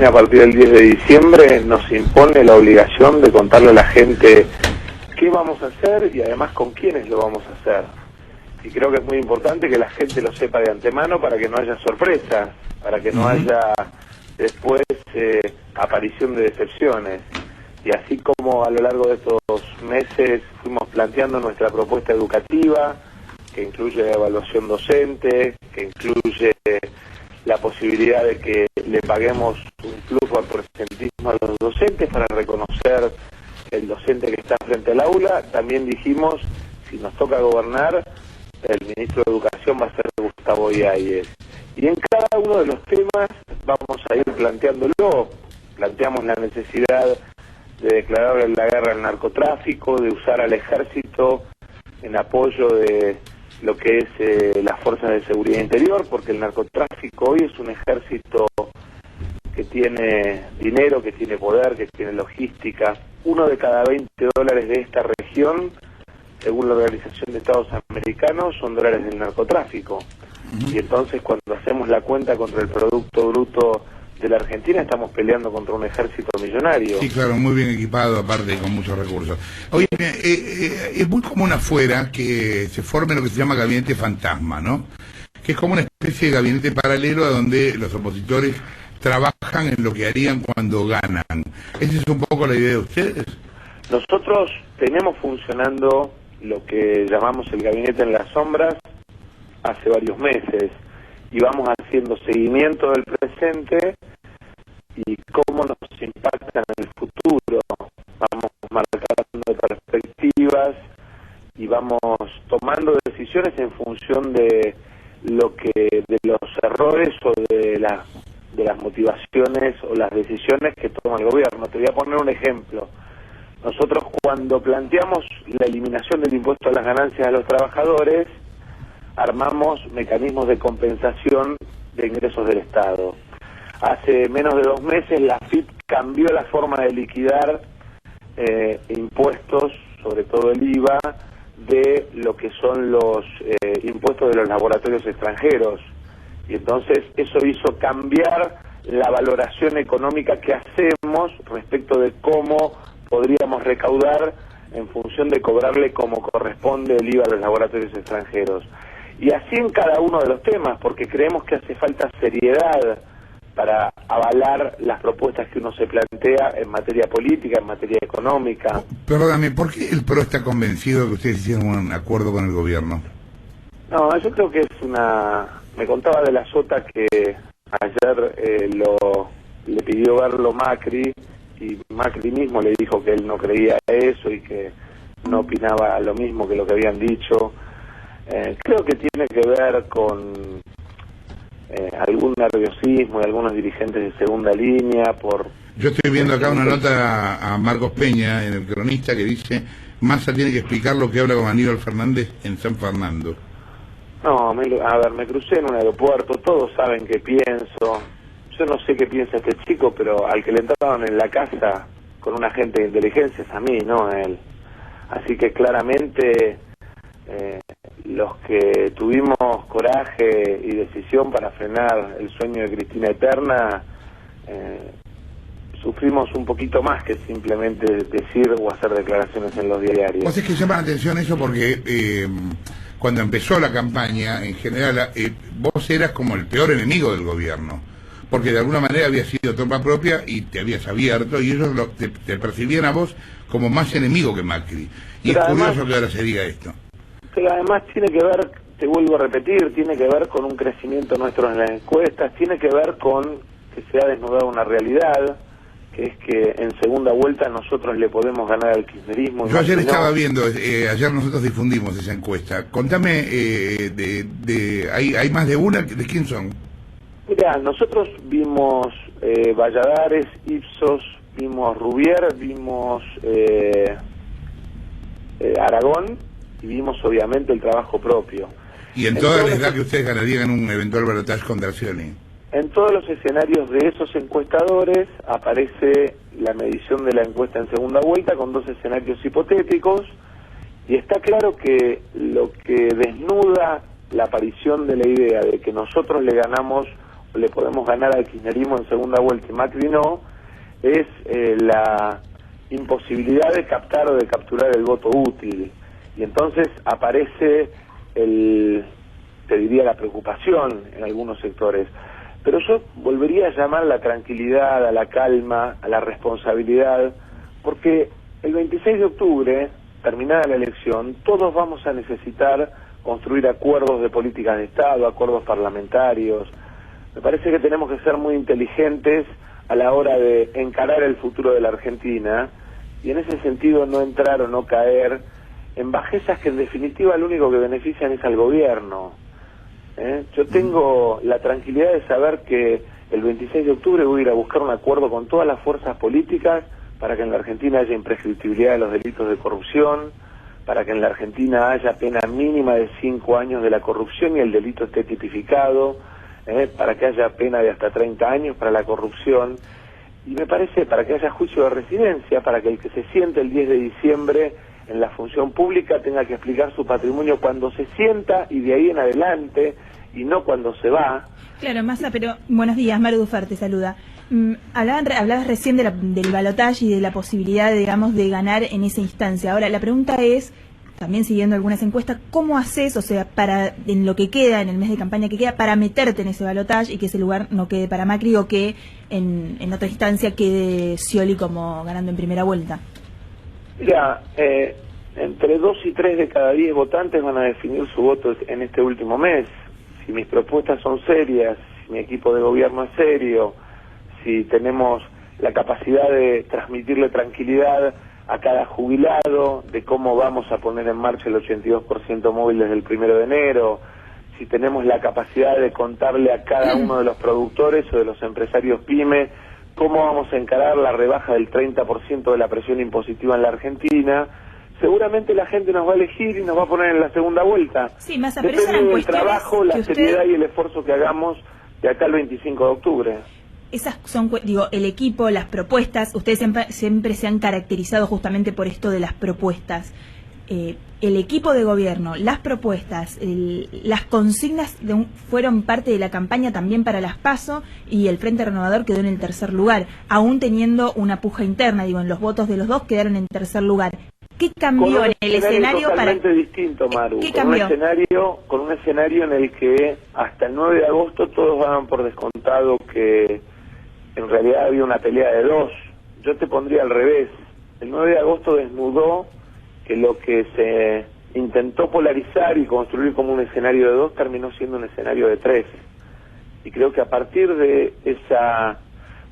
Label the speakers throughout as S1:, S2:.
S1: Argentina a partir del 10 de diciembre nos impone la obligación de contarle a la gente qué vamos a hacer y además con quiénes lo vamos a hacer. Y creo que es muy importante que la gente lo sepa de antemano para que no haya sorpresas, para que no haya después aparición de decepciones. Y así como a lo largo de estos meses fuimos planteando nuestra propuesta educativa, que incluye evaluación docente, que incluye la posibilidad de que le paguemos un plus al presentismo a los docentes para reconocer el docente que está frente al aula, también dijimos, si nos toca gobernar, el ministro de Educación va a ser Gustavo Yáñez. Y en cada uno de los temas vamos a ir planteándolo. Planteamos la necesidad de declarar la guerra al narcotráfico, de usar al ejército en apoyo de lo que es las fuerzas de seguridad interior, porque el narcotráfico hoy es un ejército que tiene dinero, que tiene poder, que tiene logística. 1 de cada 20 dólares de esta región, según la Organización de Estados Americanos, son dólares del narcotráfico. Y entonces cuando hacemos la cuenta contra el Producto Bruto de la Argentina, estamos peleando contra un ejército millonario.
S2: Sí, claro, muy bien equipado, aparte con muchos recursos. Oye, es muy común afuera que se forme lo que se llama gabinete fantasma, ¿no? Que es como una especie de gabinete paralelo a donde los opositores trabajan en lo que harían cuando ganan. ¿Esa es un poco la idea de ustedes?
S1: Nosotros tenemos funcionando lo que llamamos el gabinete en las sombras hace varios meses y vamos haciendo seguimiento del presente y cómo nos impacta en el futuro. Vamos marcando perspectivas y vamos tomando decisiones en función de los errores o de las motivaciones o las decisiones que toma el gobierno. Te voy a poner un ejemplo. Nosotros cuando planteamos la eliminación del impuesto a las ganancias de los trabajadores, armamos mecanismos de compensación de ingresos del Estado. Hace menos de 2 meses la AFIP cambió la forma de liquidar impuestos, sobre todo el IVA, de lo que son los impuestos de los laboratorios extranjeros. Y entonces eso hizo cambiar la valoración económica que hacemos respecto de cómo podríamos recaudar en función de cobrarle como corresponde el IVA a los laboratorios extranjeros. Y así en cada uno de los temas, porque creemos que hace falta seriedad para avalar las propuestas que uno se plantea en materia política, en materia económica.
S2: Perdóname, ¿por qué el PRO está convencido de que ustedes hicieron un acuerdo con el gobierno?
S1: No, yo creo que es me contaba de la Sota que ayer le pidió verlo Macri, y Macri mismo le dijo que él no creía eso y que no opinaba lo mismo que lo que habían dicho. Creo que tiene que ver con algún nerviosismo de algunos dirigentes de segunda línea por...
S2: Yo estoy viendo acá una nota a Marcos Peña en El Cronista que dice: Massa tiene que explicar lo que habla con Aníbal Fernández en San Fernando.
S1: No, me crucé en un aeropuerto, todos saben qué pienso. Yo no sé qué piensa este chico, pero al que le entraron en la casa con un agente de inteligencia es a mí, no a él. Así que claramente los que tuvimos coraje y decisión para frenar el sueño de Cristina Eterna, sufrimos un poquito más que simplemente decir o hacer declaraciones en los diarios.
S2: Pues es que llama la atención eso porque cuando empezó la campaña, en general, vos eras como el peor enemigo del gobierno, porque de alguna manera habías sido tropa propia y te habías abierto, y ellos te percibían a vos como más enemigo que Macri. Y pero es además, curioso que ahora se diga esto.
S1: Pero además tiene que ver, te vuelvo a repetir, tiene que ver con un crecimiento nuestro en las encuestas, tiene que ver con que se ha desnudado una realidad, que es que en segunda vuelta nosotros le podemos ganar al kirchnerismo.
S2: Yo ayer estaba viendo, ayer nosotros difundimos esa encuesta. Contame, ¿hay más de una? ¿De quién son?
S1: Mirá, nosotros vimos Valladares, Ipsos, vimos Rubier, vimos Aragón y vimos obviamente el trabajo propio.
S2: ¿Y en todas les da que ustedes ganarían un eventual balotaje con Darcioni?
S1: En todos los escenarios de esos encuestadores aparece la medición de la encuesta en segunda vuelta con 2 escenarios hipotéticos, y está claro que lo que desnuda la aparición de la idea de que nosotros le ganamos le podemos ganar al kirchnerismo en segunda vuelta y Macri no, es la imposibilidad de captar o de capturar el voto útil. Y entonces aparece te diría la preocupación en algunos sectores. Pero yo volvería a llamar a la tranquilidad, a la calma, a la responsabilidad, porque el 26 de octubre, terminada la elección, todos vamos a necesitar construir acuerdos de políticas de Estado, acuerdos parlamentarios. Me parece que tenemos que ser muy inteligentes a la hora de encarar el futuro de la Argentina y en ese sentido no entrar o no caer en bajezas que en definitiva lo único que benefician es al gobierno. Yo tengo la tranquilidad de saber que el 26 de octubre voy a ir a buscar un acuerdo con todas las fuerzas políticas para que en la Argentina haya imprescriptibilidad de los delitos de corrupción, para que en la Argentina haya pena mínima de 5 años de la corrupción y el delito esté tipificado, para que haya pena de hasta 30 años para la corrupción, y me parece para que haya juicio de residencia, para que el que se siente el 10 de diciembre en la función pública tenga que explicar su patrimonio cuando se sienta y de ahí en adelante, y no cuando se va.
S3: Claro, Massa, pero buenos días, Maru Dufar te saluda. Hablabas recién del balotaje y de la posibilidad, digamos, de ganar en esa instancia. Ahora, la pregunta es, también siguiendo algunas encuestas, ¿cómo haces, o sea, para en lo que queda, en el mes de campaña que queda, para meterte en ese balotaje y que ese lugar no quede para Macri o que en otra instancia quede Scioli como ganando en primera vuelta?
S1: Mira, entre 2 y 3 de cada 10 votantes van a definir su voto en este último mes. Si mis propuestas son serias, si mi equipo de gobierno es serio, si tenemos la capacidad de transmitirle tranquilidad a cada jubilado, de cómo vamos a poner en marcha el 82% móvil desde el 1 de enero, si tenemos la capacidad de contarle a cada uno de los productores o de los empresarios pyme cómo vamos a encarar la rebaja del 30% de la presión impositiva en la Argentina, seguramente la gente nos va a elegir y nos va a poner en la segunda vuelta.
S3: Sí, Massa, pero
S1: depende del trabajo, la seriedad y el esfuerzo que hagamos de acá al 25 de octubre.
S3: Esas son, digo, el equipo, las propuestas, ustedes siempre se han caracterizado justamente por esto de las propuestas. El equipo de gobierno, las propuestas, las consignas fueron parte de la campaña también para las PASO y el Frente Renovador quedó en el tercer lugar, aún teniendo una puja interna, digo, en los votos de los dos quedaron en tercer lugar. ¿Qué cambió en el escenario
S1: totalmente
S3: para...?
S1: distinto, Maru.
S3: ¿Qué cambió?
S1: Con un escenario en el que hasta el 9 de agosto todos daban por descontado que en realidad había una pelea de dos. Yo te pondría al revés. El 9 de agosto desnudó que lo que se intentó polarizar y construir como un escenario de dos terminó siendo un escenario de tres. Y creo que a partir de esa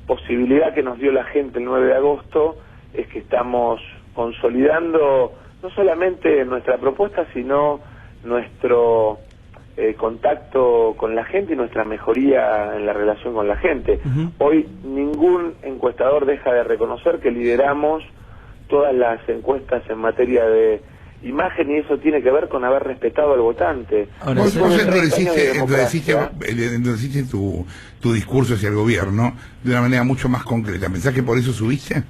S1: posibilidad que nos dio la gente el 9 de agosto es que estamos consolidando no solamente nuestra propuesta, sino nuestro contacto con la gente y nuestra mejoría en la relación con la gente. Hoy ningún encuestador deja de reconocer que lideramos todas las encuestas en materia de imagen y eso tiene que ver con haber respetado al votante.
S2: Ahora, vos endureciste tu discurso hacia el gobierno de una manera mucho más concreta. ¿Pensás que por eso subiste?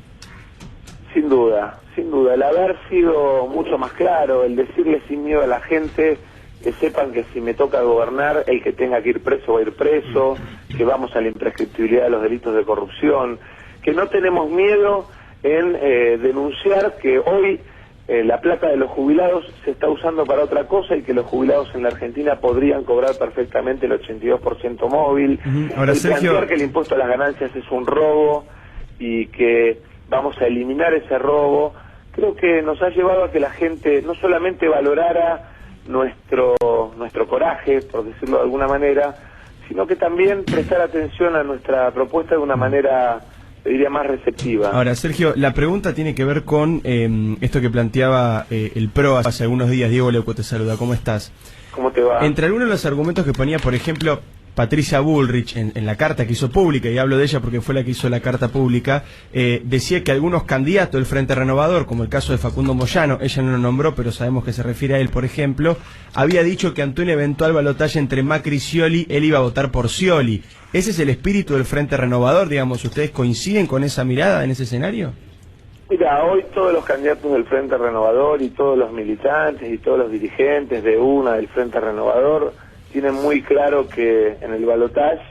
S1: Sin duda, sin duda. El haber sido mucho más claro, el decirle sin miedo a la gente que sepan que si me toca gobernar, el que tenga que ir preso va a ir preso, que vamos a la imprescriptibilidad de los delitos de corrupción, que no tenemos miedo en denunciar que hoy la plata de los jubilados se está usando para otra cosa y que los jubilados en la Argentina podrían cobrar perfectamente el 82% móvil.
S4: Ahora, Sergio,
S1: plantear que el impuesto a las ganancias es un robo y que vamos a eliminar ese robo, creo que nos ha llevado a que la gente no solamente valorara nuestro coraje, por decirlo de alguna manera, sino que también prestar atención a nuestra propuesta de una manera, diría, más receptiva.
S4: Ahora, Sergio, la pregunta tiene que ver con esto que planteaba el PRO hace algunos días. Diego Leuco te saluda, ¿cómo estás?
S1: ¿Cómo te va?
S4: Entre algunos de los argumentos que ponía, por ejemplo, Patricia Bullrich en la carta que hizo pública, y hablo de ella porque fue la que hizo la carta pública, decía que algunos candidatos del Frente Renovador, como el caso de Facundo Moyano, ella no lo nombró, pero sabemos que se refiere a él, por ejemplo, había dicho que ante un eventual balotaje entre Macri y Scioli, él iba a votar por Scioli. ¿Ese es el espíritu del Frente Renovador, digamos? ¿Ustedes coinciden con esa mirada en ese escenario?
S1: Mira, hoy todos los candidatos del Frente Renovador y todos los militantes y todos los dirigentes del Frente Renovador tienen muy claro que en el balotaje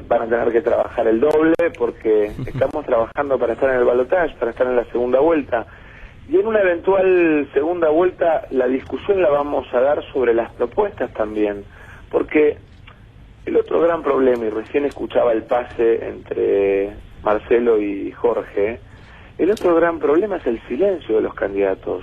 S1: van a tener que trabajar el doble porque estamos trabajando para estar en el balotaje, para estar en la segunda vuelta. Y en una eventual segunda vuelta la discusión la vamos a dar sobre las propuestas también, porque el otro gran problema, y recién escuchaba el pase entre Marcelo y Jorge, el otro gran problema es el silencio de los candidatos.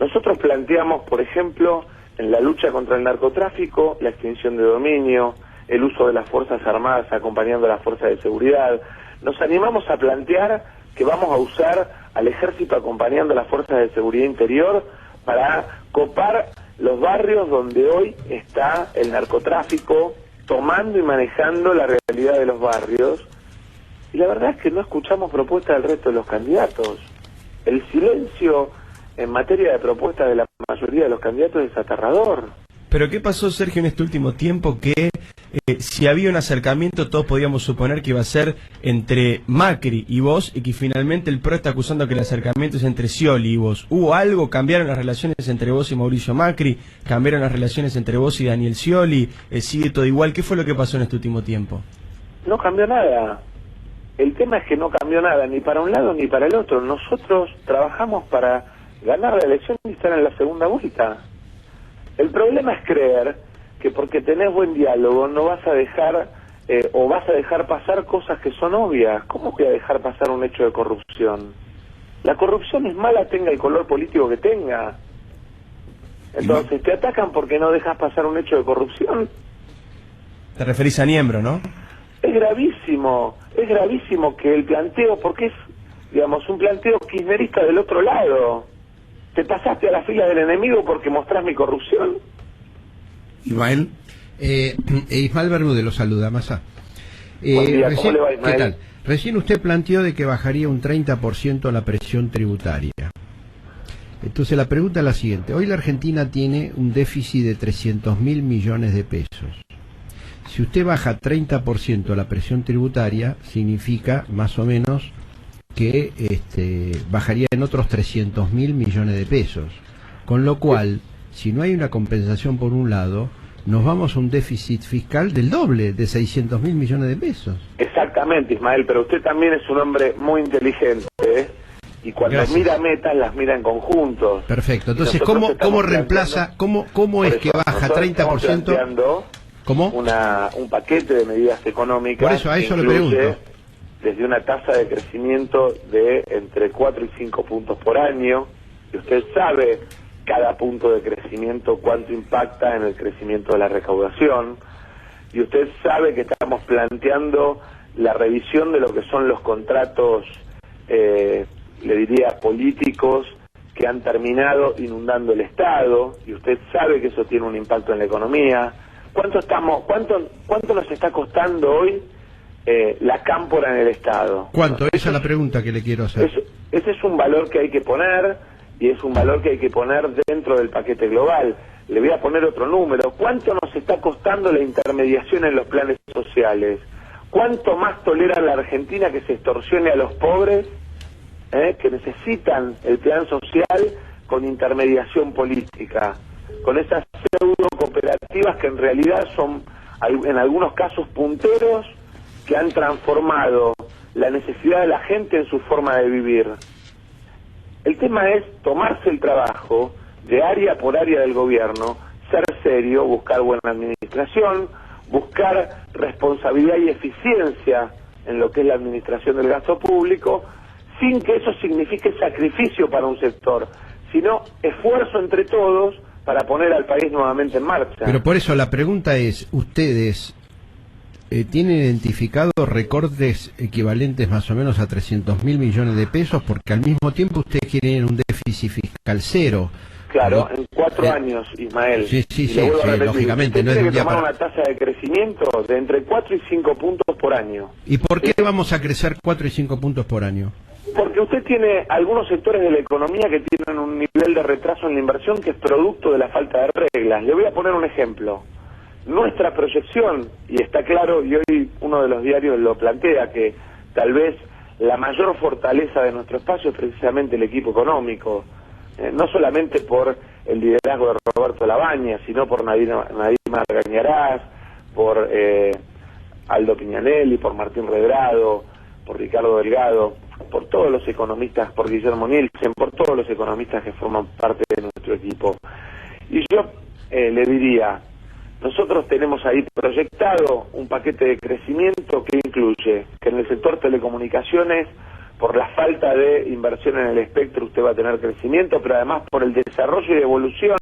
S1: Nosotros planteamos, por ejemplo, en la lucha contra el narcotráfico, la extinción de dominio, el uso de las Fuerzas Armadas acompañando a las fuerzas de seguridad. Nos animamos a plantear que vamos a usar al ejército acompañando a las fuerzas de seguridad interior para copar los barrios donde hoy está el narcotráfico, tomando y manejando la realidad de los barrios. Y la verdad es que no escuchamos propuestas del resto de los candidatos. El silencio en materia de propuestas de la mayoría de los candidatos es aterrador.
S4: Pero ¿qué pasó, Sergio, en este último tiempo que si había un acercamiento todos podíamos suponer que iba a ser entre Macri y vos y que finalmente el PRO está acusando que el acercamiento es entre Scioli y vos? ¿Hubo algo? ¿Cambiaron las relaciones entre vos y Mauricio Macri? ¿Cambiaron las relaciones entre vos y Daniel Scioli? ¿Sigue todo igual? ¿Qué fue lo que pasó en este último tiempo?
S1: No cambió nada. El tema es que no cambió nada, ni para un lado ni para el otro. Nosotros trabajamos para ganar la elección y estar en la segunda vuelta. El problema es creer que porque tenés buen diálogo no vas a dejar o vas a dejar pasar cosas que son obvias. ¿Cómo voy a dejar pasar un hecho de corrupción? La corrupción es mala, tenga el color político que tenga. Entonces, ¿te atacan porque no dejas pasar un hecho de corrupción?
S4: Te referís a Niembro, ¿no?
S1: Es gravísimo que el planteo, porque es, digamos, un planteo kirchnerista del otro lado. ¿Te pasaste a la fila del enemigo porque mostrás mi corrupción?
S2: Ismael.
S5: Ismael Bermúdez lo saluda, Massa.
S1: Buen día, ¿cómo le va, Ismael?
S5: ¿Qué tal? Recién usted planteó de que bajaría un 30% la presión tributaria. Entonces la pregunta es la siguiente. Hoy la Argentina tiene un déficit de 300.000 millones de pesos. Si usted baja 30% la presión tributaria, significa más o menos que bajaría en otros 300.000 millones de pesos. Con lo cual, si no hay una compensación por un lado, nos vamos a un déficit fiscal del doble, de 600.000 millones de pesos.
S1: Exactamente, Ismael, pero usted también es un hombre muy inteligente, ¿eh? Y cuando
S5: Gracias.
S1: mira metas, las mira en conjuntos.
S5: Perfecto. Entonces, ¿cómo reemplaza, cómo es que baja 30%? ¿Cómo?
S1: Un paquete de medidas económicas.
S5: Por eso, a eso
S1: que
S5: le pregunto.
S1: Desde una tasa de crecimiento de entre 4 y 5 puntos por año, y usted sabe cada punto de crecimiento cuánto impacta en el crecimiento de la recaudación, y usted sabe que estamos planteando la revisión de lo que son los contratos, le diría, políticos que han terminado inundando el Estado, y usted sabe que eso tiene un impacto en la economía. ¿Cuánto nos está costando hoy la cámpora en el Estado?
S5: ¿Cuánto? Esa es la pregunta que le quiero hacer.
S1: Ese es un valor que hay que poner, y es un valor que hay que poner dentro del paquete global. Le voy a poner otro número. ¿Cuánto nos está costando la intermediación en los planes sociales? ¿Cuánto más tolera la Argentina que se extorsione a los pobres que necesitan el plan social con intermediación política? Con esas pseudo cooperativas que en realidad son, en algunos casos, punteros que han transformado la necesidad de la gente en su forma de vivir. El tema es tomarse el trabajo de área por área del gobierno, ser serio, buscar buena administración, buscar responsabilidad y eficiencia en lo que es la administración del gasto público, sin que eso signifique sacrificio para un sector, sino esfuerzo entre todos para poner al país nuevamente en marcha.
S5: Pero por eso la pregunta es, ¿ustedes tienen identificados recortes equivalentes más o menos a 300.000 millones de pesos? Porque al mismo tiempo ustedes quieren un déficit fiscal cero.
S1: Claro, en 4 años, Ismael.
S5: Sí, lógicamente. No es de un día
S1: tomar
S5: para...
S1: una tasa de crecimiento de entre 4 y 5 puntos por año.
S5: ¿Y por qué vamos a crecer 4 y 5 puntos por año?
S1: Porque usted tiene algunos sectores de la economía que tienen un nivel de retraso en la inversión que es producto de la falta de reglas. Le voy a poner un ejemplo. Nuestra proyección, y está claro, y hoy uno de los diarios lo plantea, que tal vez la mayor fortaleza de nuestro espacio es precisamente el equipo económico, no solamente por el liderazgo de Roberto Labaña, sino por Nadine Argañarás, por Aldo Piñanelli, por Martín Redrado, por Ricardo Delgado, por todos los economistas, por Guillermo Nielsen, por todos los economistas que forman parte de nuestro equipo. Y yo le diría, nosotros tenemos ahí proyectado un paquete de crecimiento que incluye que en el sector telecomunicaciones, por la falta de inversión en el espectro, usted va a tener crecimiento, pero además por el desarrollo y evolución